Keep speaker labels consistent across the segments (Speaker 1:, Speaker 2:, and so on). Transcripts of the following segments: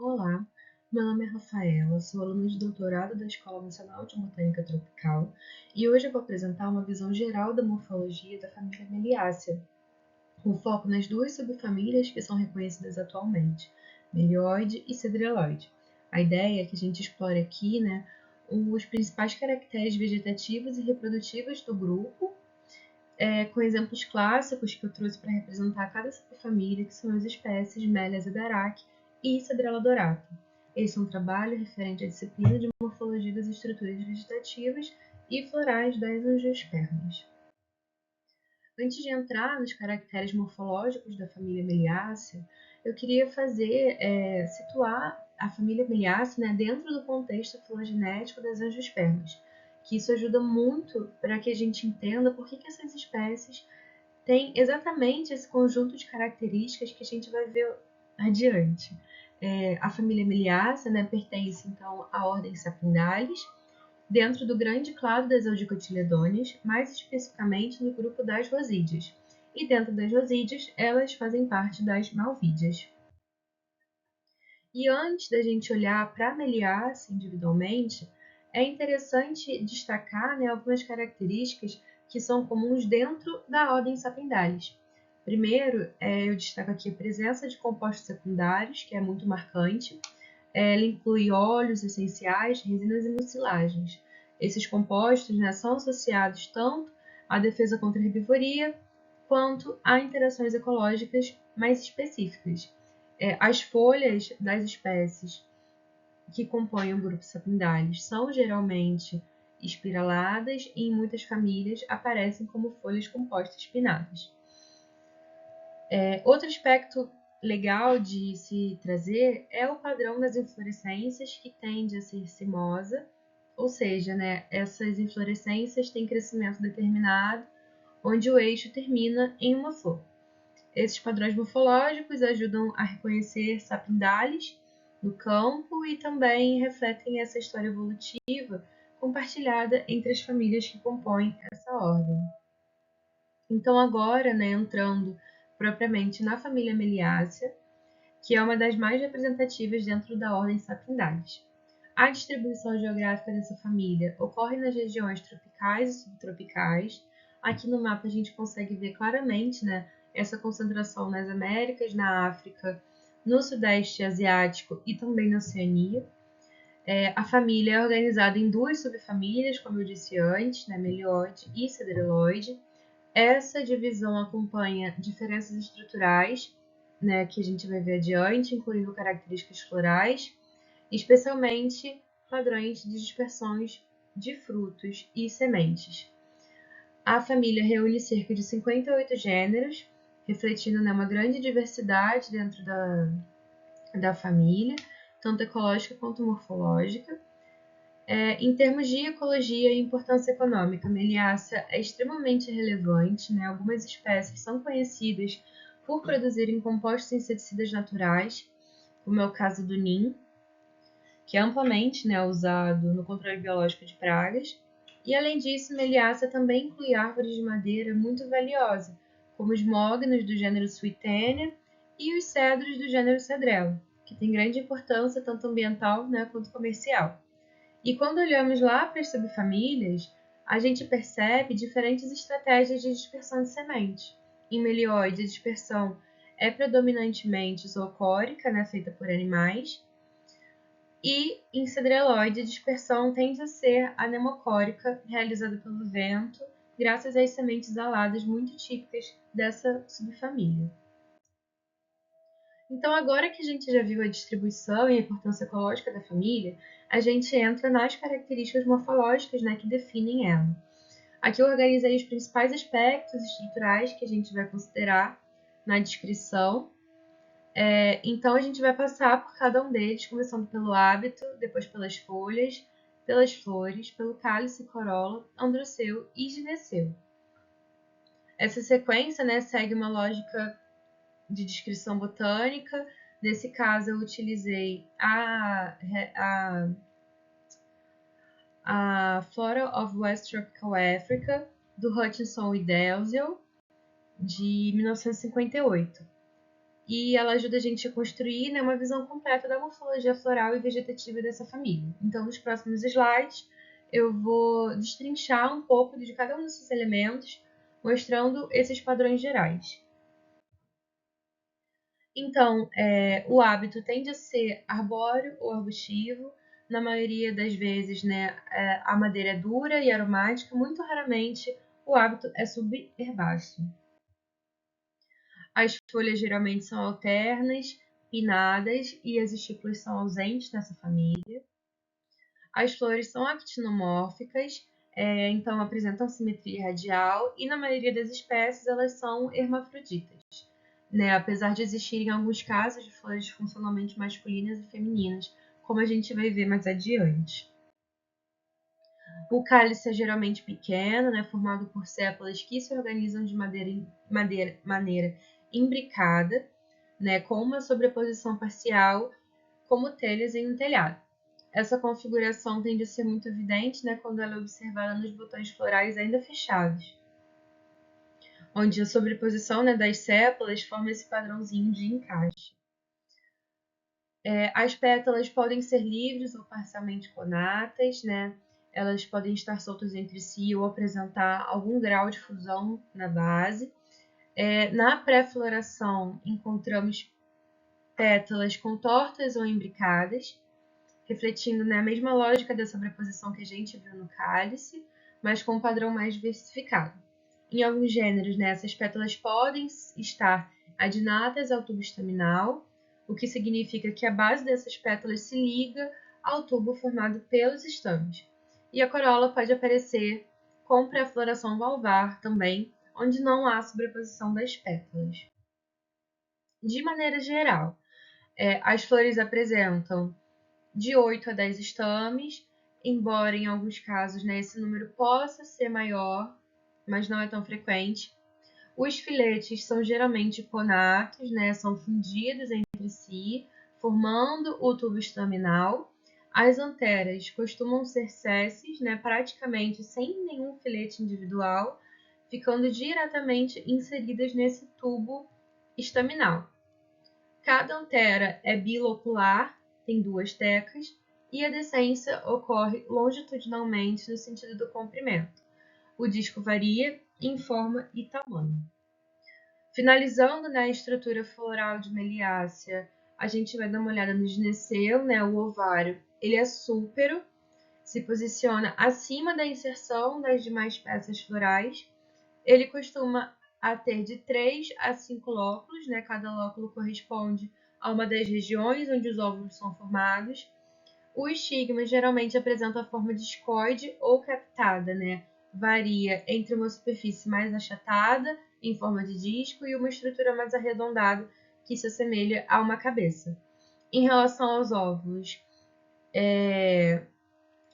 Speaker 1: Olá, meu nome é Rafaela, sou aluna de doutorado da Escola Nacional de Botânica Tropical e hoje eu vou apresentar uma visão geral da morfologia da família Meliaceae, com foco nas duas subfamílias que são reconhecidas atualmente, Melioide e Cedreloide. A ideia é que a gente explore aqui, os principais caracteres vegetativos e reprodutivos do grupo, com exemplos clássicos que eu trouxe para representar cada subfamília, que são as espécies Melia zedaraque e Cedrela dorata. Esse é um trabalho referente à disciplina de morfologia das estruturas vegetativas e florais das angiospermas. Antes de entrar nos caracteres morfológicos da família Meliaceae, eu queria situar a família Meliaceae, dentro do contexto filogenético das angiospermas, que isso ajuda muito para que a gente entenda por que essas espécies têm exatamente esse conjunto de características que a gente vai ver adiante. A família Meliaceae, pertence então à ordem Sapindalis, dentro do grande clado das Audicotiledôneas, mais especificamente no grupo das rosídeas. E dentro das rosídeas, elas fazem parte das malvídeas. E antes da gente olhar para a Meliaceae individualmente, é interessante destacar algumas características que são comuns dentro da ordem Sapindalis. Primeiro, eu destaco aqui a presença de compostos secundários, que é muito marcante. Ela inclui óleos essenciais, resinas e mucilagens. Esses compostos são associados tanto à defesa contra a herbivoria quanto a interações ecológicas mais específicas. As folhas das espécies que compõem o grupo Sapindalis são geralmente espiraladas e em muitas famílias aparecem como folhas compostas pinnadas. Outro aspecto legal de se trazer é o padrão das inflorescências, que tende a ser cimosa, ou seja, essas inflorescências têm crescimento determinado, onde o eixo termina em uma flor. Esses padrões morfológicos ajudam a reconhecer sapindalis no campo e também refletem essa história evolutiva compartilhada entre as famílias que compõem essa ordem. Então, agora, entrando propriamente na família Meliaceae, que é uma das mais representativas dentro da ordem Sapindalis. A distribuição geográfica dessa família ocorre nas regiões tropicais e subtropicais. Aqui no mapa a gente consegue ver claramente essa concentração nas Américas, na África, no Sudeste Asiático e também na Oceania. A família é organizada em duas subfamílias, como eu disse antes, Melioide e Cedreloide. Essa divisão acompanha diferenças estruturais, que a gente vai ver adiante, incluindo características florais, especialmente padrões de dispersões de frutos e sementes. A família reúne cerca de 58 gêneros, refletindo uma grande diversidade dentro da família, tanto ecológica quanto morfológica. Em termos de ecologia e importância econômica, a Meliaceae é extremamente relevante. Algumas espécies são conhecidas por produzirem compostos inseticidas naturais, como é o caso do NIM, que é amplamente usado no controle biológico de pragas. E, além disso, Meliaceae também inclui árvores de madeira muito valiosa, como os mognos do gênero Swietenia e os cedros do gênero Cedrela, que tem grande importância tanto ambiental quanto comercial. E quando olhamos lá para as subfamílias, a gente percebe diferentes estratégias de dispersão de sementes. Em Melioide, a dispersão é predominantemente zoocórica, feita por animais, e em Cedreloide, a dispersão tende a ser anemocórica, realizada pelo vento, graças às sementes aladas muito típicas dessa subfamília. Então, agora que a gente já viu a distribuição e a importância ecológica da família, a gente entra nas características morfológicas que definem ela. Aqui eu organizei os principais aspectos estruturais que a gente vai considerar na descrição. Então, a gente vai passar por cada um deles, começando pelo hábito, depois pelas folhas, pelas flores, pelo cálice, corola, androceu e gineceu. Essa sequência segue uma lógica de descrição botânica. Nesse caso, eu utilizei a Flora of West Tropical Africa, do Hutchinson e Dalziel, de 1958. e ela ajuda a gente a construir, né, uma visão completa da morfologia floral e vegetativa dessa família. Então, nos próximos slides, eu vou destrinchar um pouco de cada um desses elementos, mostrando esses padrões gerais. Então, o hábito tende a ser arbóreo ou arbustivo. Na maioria das vezes, né, a madeira é dura e aromática. Muito raramente, o hábito é subherbáceo. As folhas geralmente são alternas, pinnadas e as estípulas são ausentes nessa família. As flores são actinomórficas, então apresentam simetria radial e na maioria das espécies elas são hermafroditas, né? Apesar de existirem alguns casos de flores funcionalmente masculinas e femininas, como a gente vai ver mais adiante. O cálice é geralmente pequeno, né, formado por sépalas que se organizam de maneira imbricada, né, com uma sobreposição parcial, como telhas em um telhado. Essa configuração tende a ser muito evidente, né, quando ela é observada nos botões florais ainda fechados, onde a sobreposição, né, das sépalas forma esse padrãozinho de encaixe. As pétalas podem ser livres ou parcialmente conatas, né? Elas podem estar soltas entre si ou apresentar algum grau de fusão na base. Na pré-floração, encontramos pétalas contortas ou imbricadas, refletindo, né, a mesma lógica da sobreposição que a gente viu no cálice, mas com um padrão mais diversificado. Em alguns gêneros, né, essas pétalas podem estar adinatas ao tubo estaminal, o que significa que a base dessas pétalas se liga ao tubo formado pelos estames. E a corola pode aparecer com pré-floração valvar também, onde não há sobreposição das pétalas. De maneira geral, as flores apresentam de 8 a 10 estames, embora em alguns casos, né, esse número possa ser maior, mas não é tão frequente. Os filetes são geralmente conatos, né, são fundidos entre si, formando o tubo estaminal. As anteras costumam ser sésseis, né, praticamente sem nenhum filete individual, ficando diretamente inseridas nesse tubo estaminal. Cada antera é bilocular, tem duas tecas, e a descência ocorre longitudinalmente no sentido do comprimento. O disco varia em forma e tamanho. Finalizando, né, a estrutura floral de Meliácea, a gente vai dar uma olhada no gineceu, né, o ovário. Ele é súpero, se posiciona acima da inserção das demais peças florais. Ele costuma ter de 3 a 5 lóculos, né? Cada lóculo corresponde a uma das regiões onde os óvulos são formados. O estigma geralmente apresenta a forma discoide ou captada, né? Varia entre uma superfície mais achatada, em forma de disco, e uma estrutura mais arredondada, que se assemelha a uma cabeça. Em relação aos óvulos,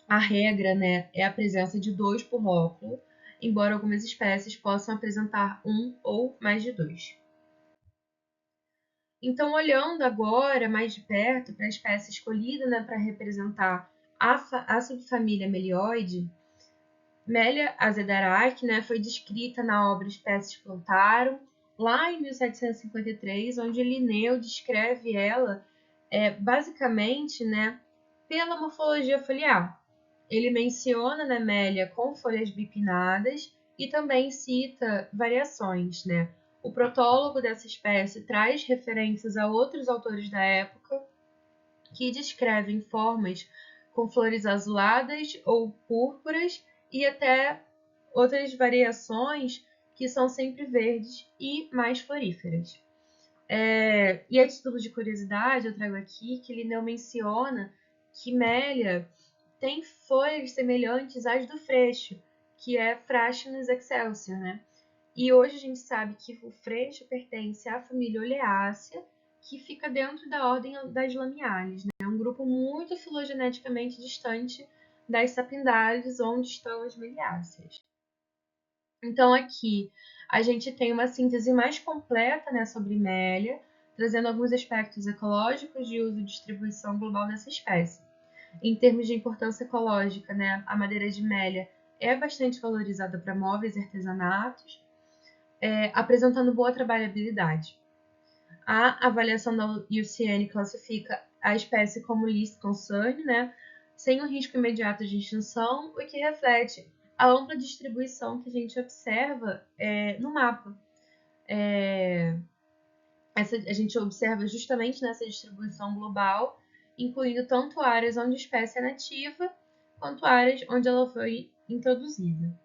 Speaker 1: a regra, né, é a presença de 2 por óculo, embora algumas espécies possam apresentar um ou mais de 2. Então, olhando agora mais de perto para a espécie escolhida, né, para representar a subfamília Melioide, Melia azedarac, né, foi descrita na obra Espécies Plantarum, lá em 1753, onde Linneu descreve ela basicamente, né, pela morfologia foliar. Ele menciona, né, Melia com folhas bipinnadas e também cita variações, né? O protólogo dessa espécie traz referências a outros autores da época que descrevem formas com flores azuladas ou púrpuras e até outras variações que são sempre verdes e mais floríferas. E a título de curiosidade, eu trago aqui que Linneu menciona que Melia tem folhas semelhantes às do freixo, que é Fraxinus excelsior, né? E hoje a gente sabe que o freixo pertence à família Oleácea, que fica dentro da ordem das lamiáceas, né? É um grupo muito filogeneticamente distante das sapindáceas, onde estão as meliáceas. Então aqui a gente tem uma síntese mais completa, né, sobre Melia, trazendo alguns aspectos ecológicos de uso e distribuição global dessa espécie. Em termos de importância ecológica, né, a madeira de Melia é bastante valorizada para móveis e artesanatos, apresentando boa trabalhabilidade. A avaliação da IUCN classifica a espécie como least concern, né, sem o risco imediato de extinção, o que reflete a ampla distribuição que a gente observa no mapa. A gente observa justamente nessa distribuição global, incluindo tanto áreas onde a espécie é nativa, quanto áreas onde ela foi introduzida.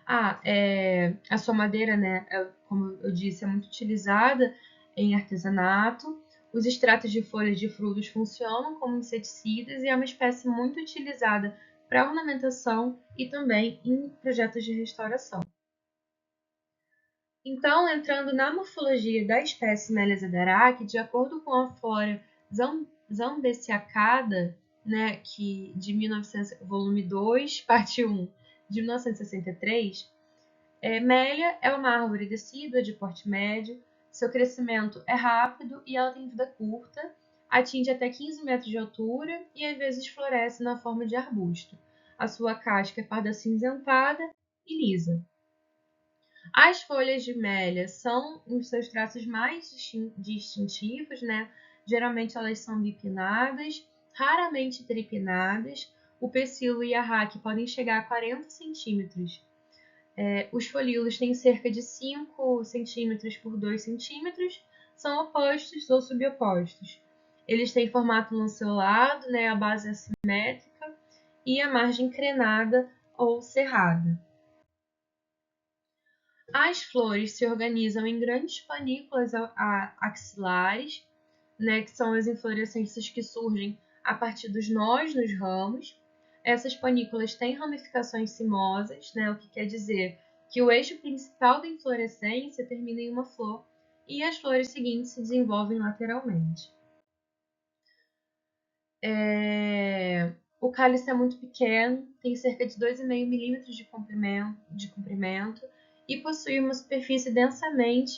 Speaker 1: A sua madeira, né, como eu disse, é muito utilizada em artesanato. Os extratos de folhas de frutos funcionam como inseticidas e é uma espécie muito utilizada para ornamentação e também em projetos de restauração. Então, entrando na morfologia da espécie Meles adaraki, de acordo com a flora zambesiacada, né, que de 1900, volume 2, parte 1, de 1963, Mélia é uma árvore decídua de porte médio, seu crescimento é rápido e ela tem vida curta, atinge até 15 metros de altura e às vezes floresce na forma de arbusto. A sua casca é parda acinzentada e lisa. As folhas de mélia são os seus traços mais distintivos, né? Geralmente elas são bipinnadas, raramente tripinnadas. O pecíolo e a raque podem chegar a 40 centímetros. Os folíolos têm cerca de 5 centímetros por 2 centímetros, são opostos ou subopostos. Eles têm formato lanceolado, né? A base é assimétrica e a margem crenada ou cerrada. As flores se organizam em grandes panículas axilares, né, que são as inflorescências que surgem a partir dos nós nos ramos. Essas panículas têm ramificações cimosas, né, o que quer dizer que o eixo principal da inflorescência termina em uma flor e as flores seguintes se desenvolvem lateralmente. O cálice é muito pequeno, tem cerca de 2,5 milímetros de comprimento e possui uma superfície densamente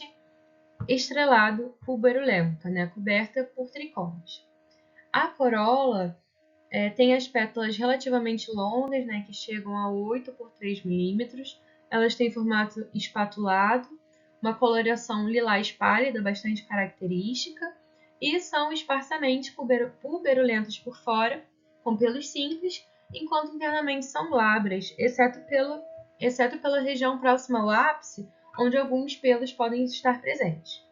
Speaker 1: estrelado pulverulenta, né, coberta por tricomas. A corola tem as pétalas relativamente longas, né, que chegam a 8 por 3 milímetros. Elas têm formato espatulado, uma coloração lilás pálida bastante característica e são esparsamente pulverulentas por fora, com pelos simples, enquanto internamente são glabras, exceto pela região próxima ao ápice, onde alguns pelos podem estar presentes.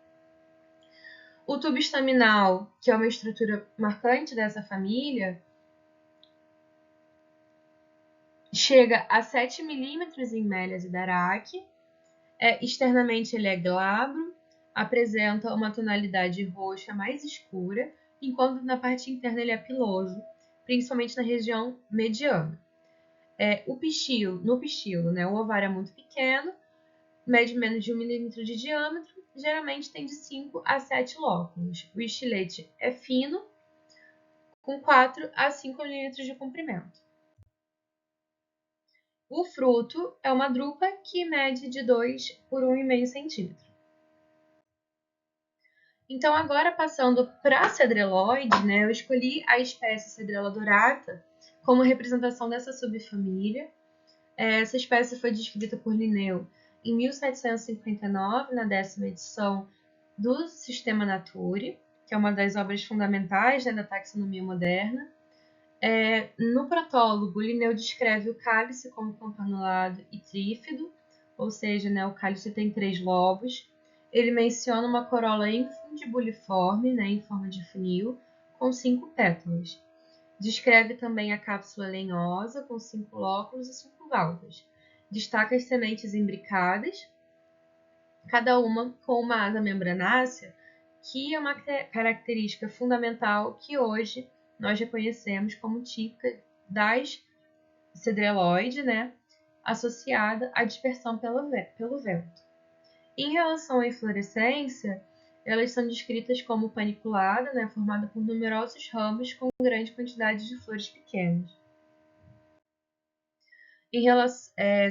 Speaker 1: O tubo estaminal, que é uma estrutura marcante dessa família, chega a 7 milímetros em Meles adaraki. Externamente ele é glabro, apresenta uma tonalidade roxa mais escura, enquanto na parte interna ele é piloso, principalmente na região mediana. No pistilo, né, o ovário é muito pequeno, mede menos de 1 milímetro de diâmetro, geralmente tem de 5 a 7 lóculos. O estilete é fino, com 4 a 5 milímetros de comprimento. O fruto é uma drupa que mede de 2 por 1,5 centímetro. Então, agora passando para a cedreloide, né, eu escolhi a espécie Cedrela dorata como representação dessa subfamília. Essa espécie foi descrita por Linneu em 1759, na 10ª edição do Sistema Naturae, que é uma das obras fundamentais, né, da taxonomia moderna. No protólogo, Linneu descreve o cálice como campanulado e trífido, ou seja, né, o cálice tem 3 lobos. Ele menciona uma corola infundibuliforme, né, em forma de funil, com 5 pétalas. Descreve também a cápsula lenhosa, com 5 lóculos e 5 valvas. Destaca as sementes imbricadas, cada uma com uma asa membranácea, que é uma característica fundamental que hoje nós reconhecemos como típica das cedreloide, né, associada à dispersão pelo vento. Em relação à inflorescência, elas são descritas como paniculada, né, formada por numerosos ramos com grande quantidade de flores pequenas.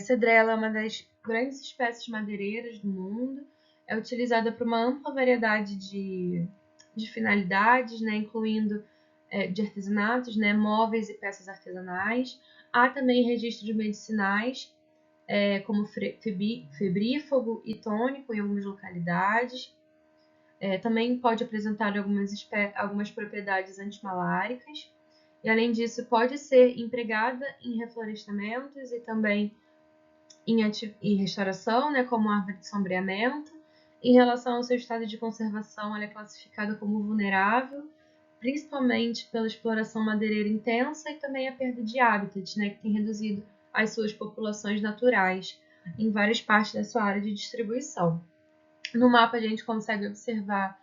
Speaker 1: Cedrela é uma das grandes espécies madeireiras do mundo, é utilizada para uma ampla variedade de finalidades, né, incluindo de artesanatos, né, móveis e peças artesanais. Há também registros medicinais como febrífago e tônico em algumas localidades. Também pode apresentar algumas propriedades antimaláricas. E, além disso, pode ser empregada em reflorestamentos e também em restauração, né, como árvore de sombreamento. Em relação ao seu estado de conservação, ela é classificada como vulnerável, principalmente pela exploração madeireira intensa e também a perda de habitat, né, que tem reduzido as suas populações naturais em várias partes da sua área de distribuição. No mapa a gente consegue observar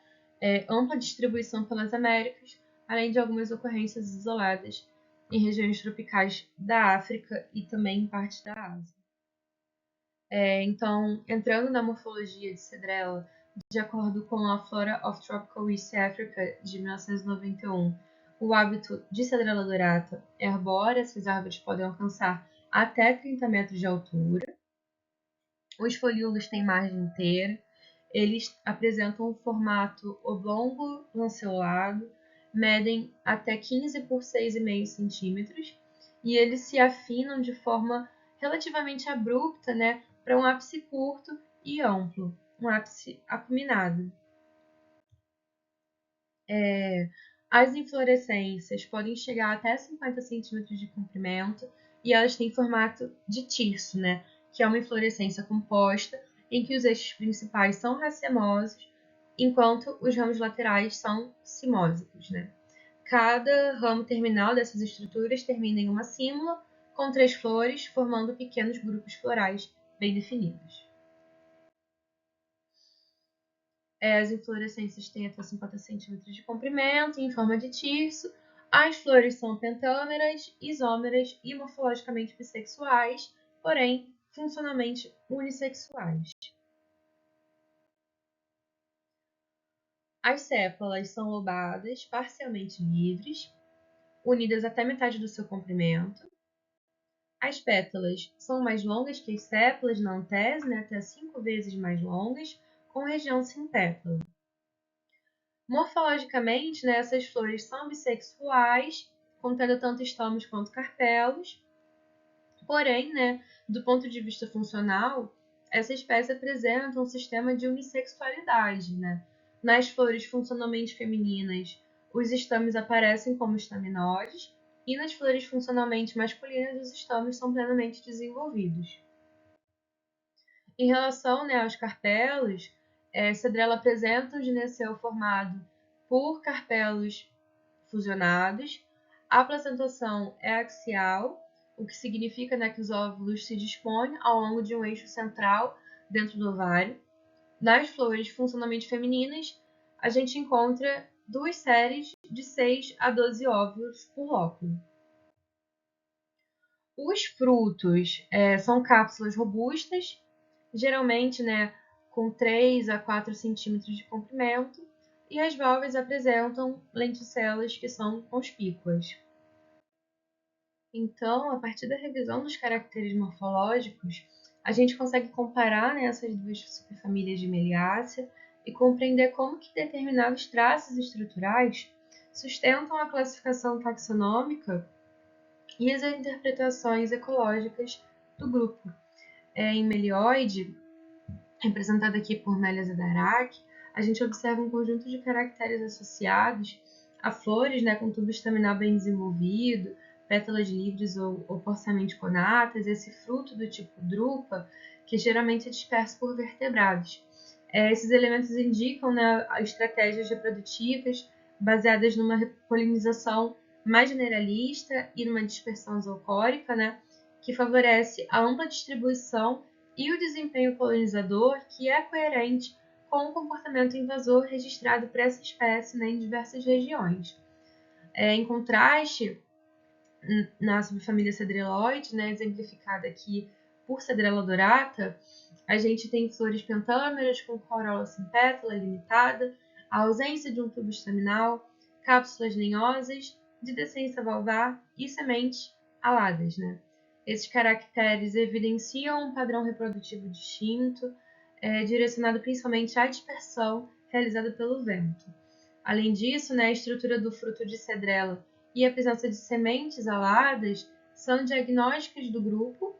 Speaker 1: ampla distribuição pelas Américas, além de algumas ocorrências isoladas em regiões tropicais da África e também em partes da Ásia. Então, entrando na morfologia de cedrela, de acordo com a Flora of Tropical East Africa de 1991, o hábito de cedrela dorata é arbóreo, essas árvores podem alcançar até 30 metros de altura. Os folíolos têm margem inteira, eles apresentam um formato oblongo-lanceolado, medem até 15 por 6,5 centímetros e eles se afinam de forma relativamente abrupta, né, para um ápice curto e amplo, um ápice acuminado. As inflorescências podem chegar até 50 centímetros de comprimento e elas têm formato de tirso, né, que é uma inflorescência composta em que os eixos principais são racemosos, enquanto os ramos laterais são cimósicos, né? Cada ramo terminal dessas estruturas termina em uma címula com 3 flores, formando pequenos grupos florais bem definidos. As inflorescências têm até 50 centímetros de comprimento, em forma de tirso. As flores são pentâmeras, isômeras e morfologicamente bissexuais, porém funcionalmente unissexuais. As sépalas são lobadas, parcialmente livres, unidas até metade do seu comprimento. As pétalas são mais longas que as sépalas na antese, né, até 5 vezes mais longas, com região sem pétala. Morfologicamente, né, essas flores são bissexuais, contendo tanto estamos quanto carpelos. Porém, né, do ponto de vista funcional, essa espécie apresenta um sistema de unissexualidade, né? Nas flores funcionalmente femininas, os estames aparecem como estaminóides, e nas flores funcionalmente masculinas, os estames são plenamente desenvolvidos. Em relação, né, aos carpelos, cedrela apresenta um gineceu formado por carpelos fusionados. A placentação é axial, o que significa, né, que os óvulos se dispõem ao longo de um eixo central dentro do ovário. Nas flores funcionalmente femininas, a gente encontra 2 séries de 6 a 12 óvulos por lóculo. Os frutos são cápsulas robustas, geralmente, né, com 3 a 4 centímetros de comprimento, e as valvas apresentam lenticelas que são conspícuas. Então, a partir da revisão dos caracteres morfológicos, a gente consegue comparar, né, essas duas superfamílias de Meliacia e compreender como que determinados traços estruturais sustentam a classificação taxonômica e as interpretações ecológicas do grupo. Em Melioide, representada aqui por Melia Zedarac, a gente observa um conjunto de caracteres associados a flores, né, com tubo estaminal bem desenvolvido, pétalas livres ou porciamente conatas, esse fruto do tipo drupa, que geralmente é disperso por vertebrados. Esses elementos indicam, né, estratégias reprodutivas baseadas numa polinização mais generalista e numa dispersão zoocórica, né, que favorece a ampla distribuição e o desempenho polinizador, que é coerente com o comportamento invasor registrado por essa espécie, né, em diversas regiões. Em contraste, na subfamília Cedreloide, né, exemplificada aqui por Cedrela dorata, a gente tem flores pentâmeras com corola sem pétala limitada, a ausência de um tubo estaminal, cápsulas lenhosas, de decência valvar e sementes aladas, né? Esses caracteres evidenciam um padrão reprodutivo distinto, direcionado principalmente à dispersão realizada pelo vento. Além disso, né, a estrutura do fruto de cedrela e a presença de sementes aladas são diagnósticas do grupo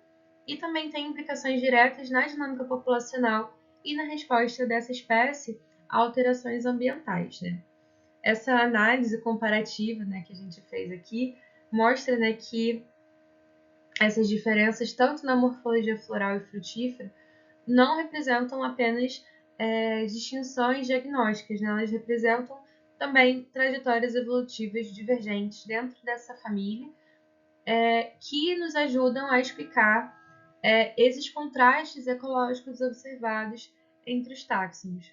Speaker 1: e também tem implicações diretas na dinâmica populacional e na resposta dessa espécie a alterações ambientais, né? Essa análise comparativa, né, que a gente fez aqui mostra, né, que essas diferenças, tanto na morfologia floral e frutífera, não representam apenas distinções diagnósticas, né? Elas representam também trajetórias evolutivas divergentes dentro dessa família, que nos ajudam a explicar esses contrastes ecológicos observados entre os táxons.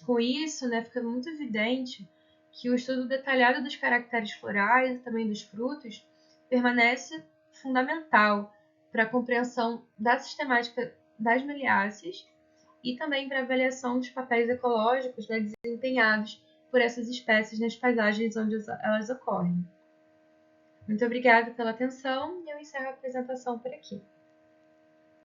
Speaker 1: Com isso, né, fica muito evidente que o estudo detalhado dos caracteres florais e também dos frutos permanece fundamental para a compreensão da sistemática das meliáceas e também para a avaliação dos papéis ecológicos, né, desempenhados por essas espécies nas paisagens onde elas ocorrem. Muito obrigada pela atenção e eu encerro a apresentação por aqui.